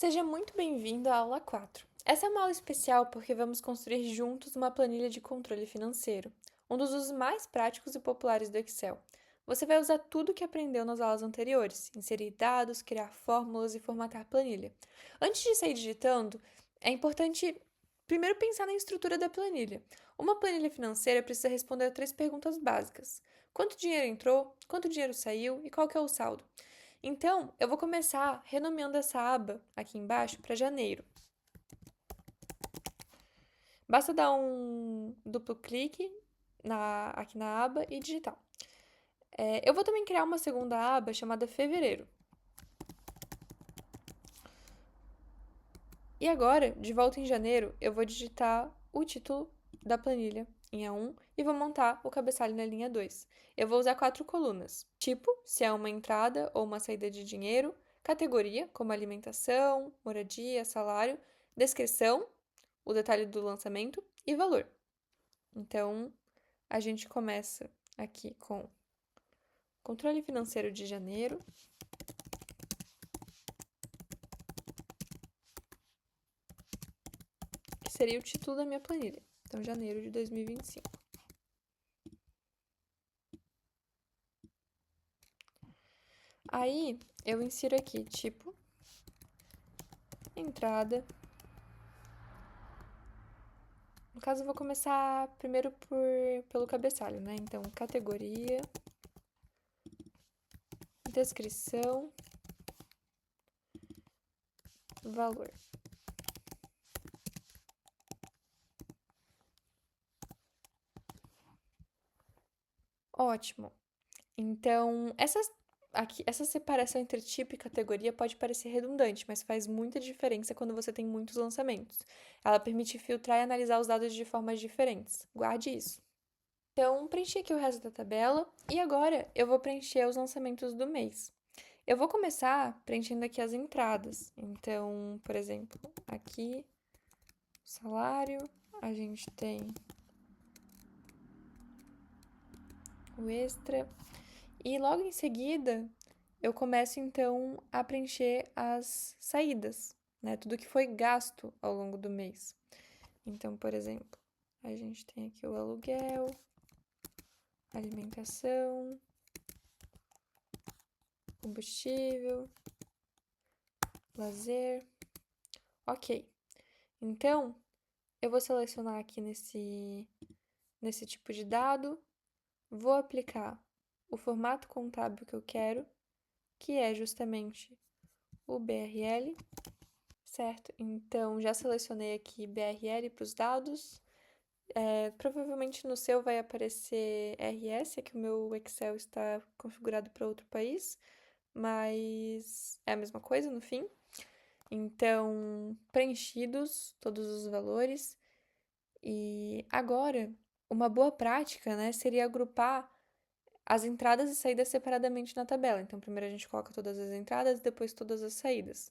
Seja muito bem-vindo à aula 4. Essa é uma aula especial porque vamos construir juntos uma planilha de controle financeiro, um dos usos mais práticos e populares do Excel. Você vai usar tudo o que aprendeu nas aulas anteriores, inserir dados, criar fórmulas e formatar planilha. Antes de sair digitando, é importante primeiro pensar na estrutura da planilha. Uma planilha financeira precisa responder a 3 perguntas básicas: quanto dinheiro entrou, quanto dinheiro saiu e qual que é o saldo. Então, eu vou começar renomeando essa aba aqui embaixo para janeiro. Basta dar um duplo clique aqui na aba e digitar. Eu vou também criar uma segunda aba chamada fevereiro. E agora, de volta em janeiro, eu vou digitar o título da planilha em A1 e vou montar o cabeçalho na linha 2. Eu vou usar 4 colunas: tipo, se é uma entrada ou uma saída de dinheiro; categoria, como alimentação, moradia, salário; descrição, o detalhe do lançamento; e valor. Então, a gente começa aqui com controle financeiro de janeiro. Que seria o título da minha planilha. Então, janeiro de 2025. Aí, eu insiro aqui, tipo, entrada. No caso, eu vou começar primeiro pelo cabeçalho, né? Então, categoria, descrição, valor. Ótimo. Então, essa separação entre tipo e categoria pode parecer redundante, mas faz muita diferença quando você tem muitos lançamentos. Ela permite filtrar e analisar os dados de formas diferentes. Guarde isso. Então, preenchi aqui o resto da tabela e agora eu vou preencher os lançamentos do mês. Eu vou começar preenchendo aqui as entradas. Então, por exemplo, aqui, salário, a gente tem o extra. E logo em seguida, eu começo então a preencher as saídas, né? Tudo que foi gasto ao longo do mês. Então, por exemplo, a gente tem aqui o aluguel, alimentação, combustível, lazer. Ok. Então, eu vou selecionar aqui nesse tipo de dado, vou aplicar o formato contábil que eu quero, que é justamente o BRL, certo? Então, já selecionei aqui BRL para os dados. Provavelmente no seu vai aparecer RS, é que o meu Excel está configurado para outro país, mas é a mesma coisa no fim. Então, preenchidos todos os valores. E agora, uma boa prática, né, seria agrupar as entradas e saídas separadamente na tabela. Então, primeiro a gente coloca todas as entradas, depois todas as saídas.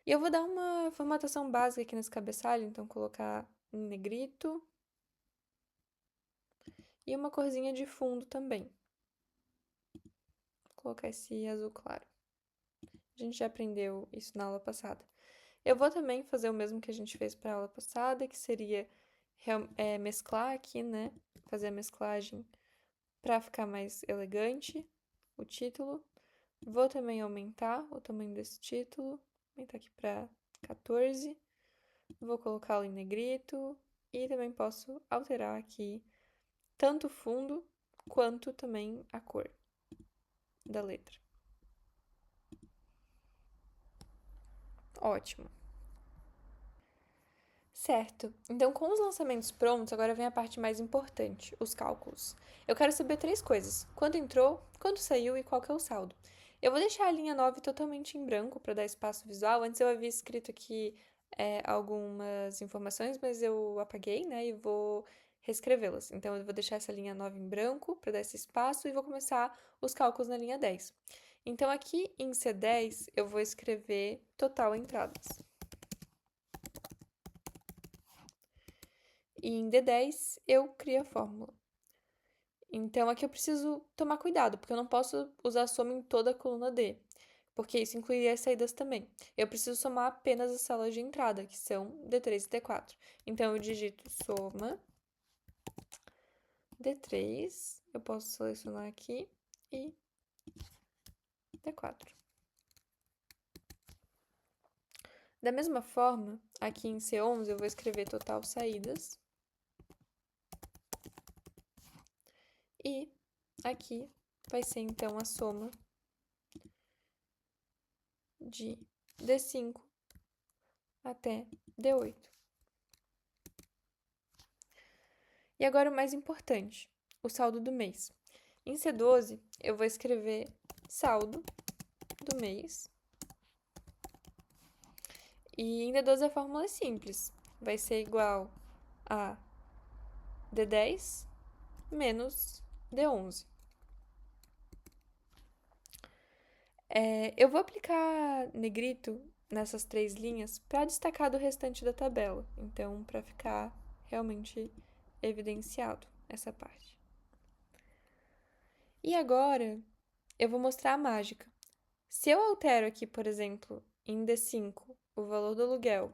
E eu vou dar uma formatação básica aqui nesse cabeçalho, então colocar em negrito e uma corzinha de fundo também. Vou colocar esse azul claro. A gente já aprendeu isso na aula passada. Eu vou também fazer o mesmo que a gente fez para a aula passada, que seria mesclar aqui, né? Fazer a mesclagem para ficar mais elegante o título. Vou também aumentar o tamanho desse título, aumentar aqui para 14. Vou colocá-lo em negrito e também posso alterar aqui tanto o fundo quanto também a cor da letra. Ótimo. Certo. Então, com os lançamentos prontos, agora vem a parte mais importante, os cálculos. Eu quero saber 3 coisas: quanto entrou, quanto saiu e qual que é o saldo. Eu vou deixar a linha 9 totalmente em branco para dar espaço visual. Antes eu havia escrito aqui algumas informações, mas eu apaguei, né, e vou reescrevê-las. Então, eu vou deixar essa linha 9 em branco para dar esse espaço e vou começar os cálculos na linha 10. Então, aqui em C10, eu vou escrever total entradas. E em D10 eu crio a fórmula. Então aqui eu preciso tomar cuidado, porque eu não posso usar a soma em toda a coluna D. porque isso incluiria as saídas também. Eu preciso somar apenas as células de entrada, que são D3 e D4. Então, eu digito soma D3, eu posso selecionar aqui, e D4. Da mesma forma, aqui em C11 eu vou escrever total saídas. E aqui vai ser então a soma de D5 até D8. E agora o mais importante, o saldo do mês. Em C12, eu vou escrever saldo do mês. E em D12 a fórmula é simples. Vai ser igual a D10 menos D11. Eu vou aplicar negrito nessas 3 linhas para destacar do restante da tabela. Então, para ficar realmente evidenciado essa parte. E agora, eu vou mostrar a mágica. Se eu altero aqui, por exemplo, em D5, o valor do aluguel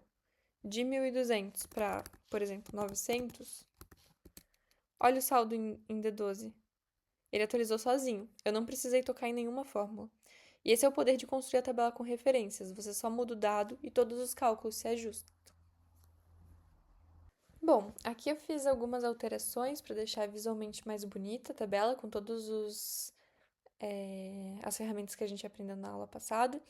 de 1.200 para, por exemplo, 900, olha o saldo em D12. Ele atualizou sozinho. Eu não precisei tocar em nenhuma fórmula. E esse é o poder de construir a tabela com referências. Você só muda o dado e todos os cálculos se ajustam. Bom, aqui eu fiz algumas alterações para deixar visualmente mais bonita a tabela, com todos as ferramentas que a gente aprendeu na aula passada.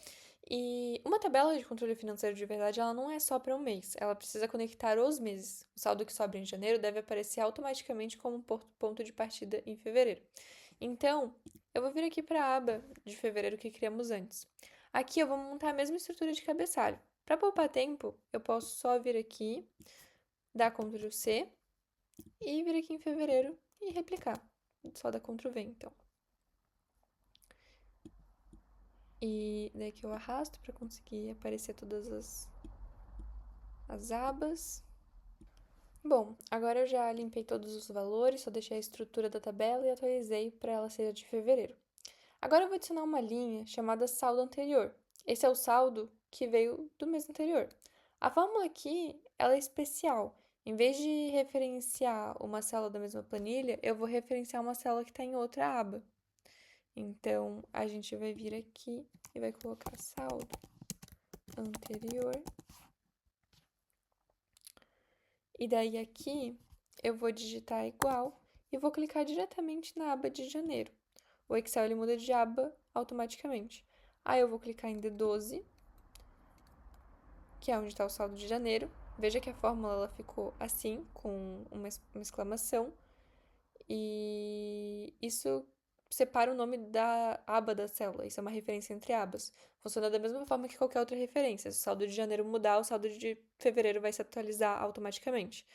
E uma tabela de controle financeiro de verdade, ela não é só para um mês, ela precisa conectar os meses. O saldo que sobra em janeiro deve aparecer automaticamente como ponto de partida em fevereiro. Então, eu vou vir aqui para a aba de fevereiro que criamos antes. Aqui eu vou montar a mesma estrutura de cabeçalho. Para poupar tempo, eu posso só vir aqui, dar Ctrl C e vir aqui em fevereiro e replicar. Só dar Ctrl V, então. E daí que eu arrasto para conseguir aparecer todas as abas. Bom, agora eu já limpei todos os valores, só deixei a estrutura da tabela e atualizei para ela ser de fevereiro. Agora eu vou adicionar uma linha chamada saldo anterior. Esse é o saldo que veio do mês anterior. A fórmula aqui, ela é especial. Em vez de referenciar uma célula da mesma planilha, eu vou referenciar uma célula que está em outra aba. Então, a gente vai vir aqui e vai colocar saldo anterior. E daí aqui, eu vou digitar igual e vou clicar diretamente na aba de janeiro. O Excel ele muda de aba automaticamente. Aí eu vou clicar em D12, que é onde está o saldo de janeiro. Veja que a fórmula ela ficou assim, com uma exclamação. E isso separa o nome da aba da célula. Isso é uma referência entre abas. Funciona da mesma forma que qualquer outra referência. Se o saldo de janeiro mudar, o saldo de fevereiro vai se atualizar automaticamente.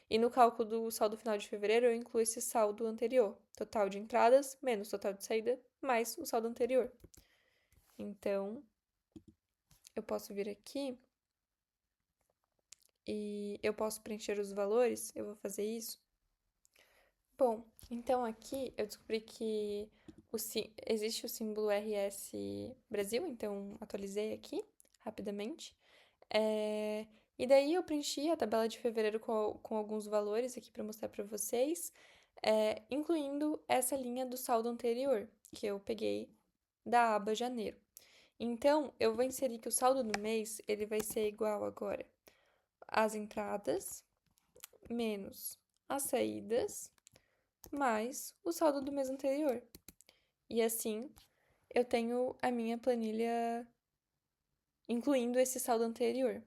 E no cálculo do saldo final de fevereiro, eu incluo esse saldo anterior. Total de entradas menos total de saída, mais o saldo anterior. Então, eu posso vir aqui e eu posso preencher os valores. Eu vou fazer isso. Bom, então aqui eu descobri que existe o símbolo RS Brasil, então atualizei aqui rapidamente. E daí eu preenchi a tabela de fevereiro com alguns valores aqui para mostrar para vocês, incluindo essa linha do saldo anterior, que eu peguei da aba janeiro. Então, eu vou inserir que o saldo do mês ele vai ser igual agora às entradas menos as saídas mais o saldo do mês anterior. E assim, eu tenho a minha planilha incluindo esse saldo anterior.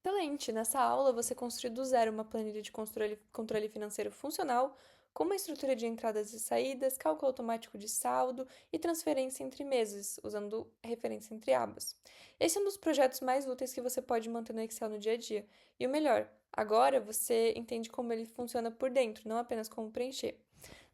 Excelente! Nessa aula, você construiu do zero uma planilha de controle financeiro funcional, com uma estrutura de entradas e saídas, cálculo automático de saldo e transferência entre meses, usando referência entre abas. Esse é um dos projetos mais úteis que você pode manter no Excel no dia a dia. E o melhor, agora você entende como ele funciona por dentro, não apenas como preencher.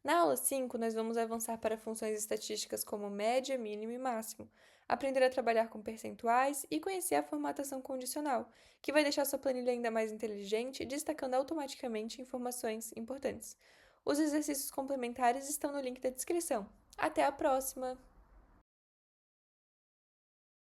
Na aula 5, nós vamos avançar para funções estatísticas como média, mínimo e máximo, aprender a trabalhar com percentuais e conhecer a formatação condicional, que vai deixar sua planilha ainda mais inteligente, destacando automaticamente informações importantes. Os exercícios complementares estão no link da descrição. Até a próxima!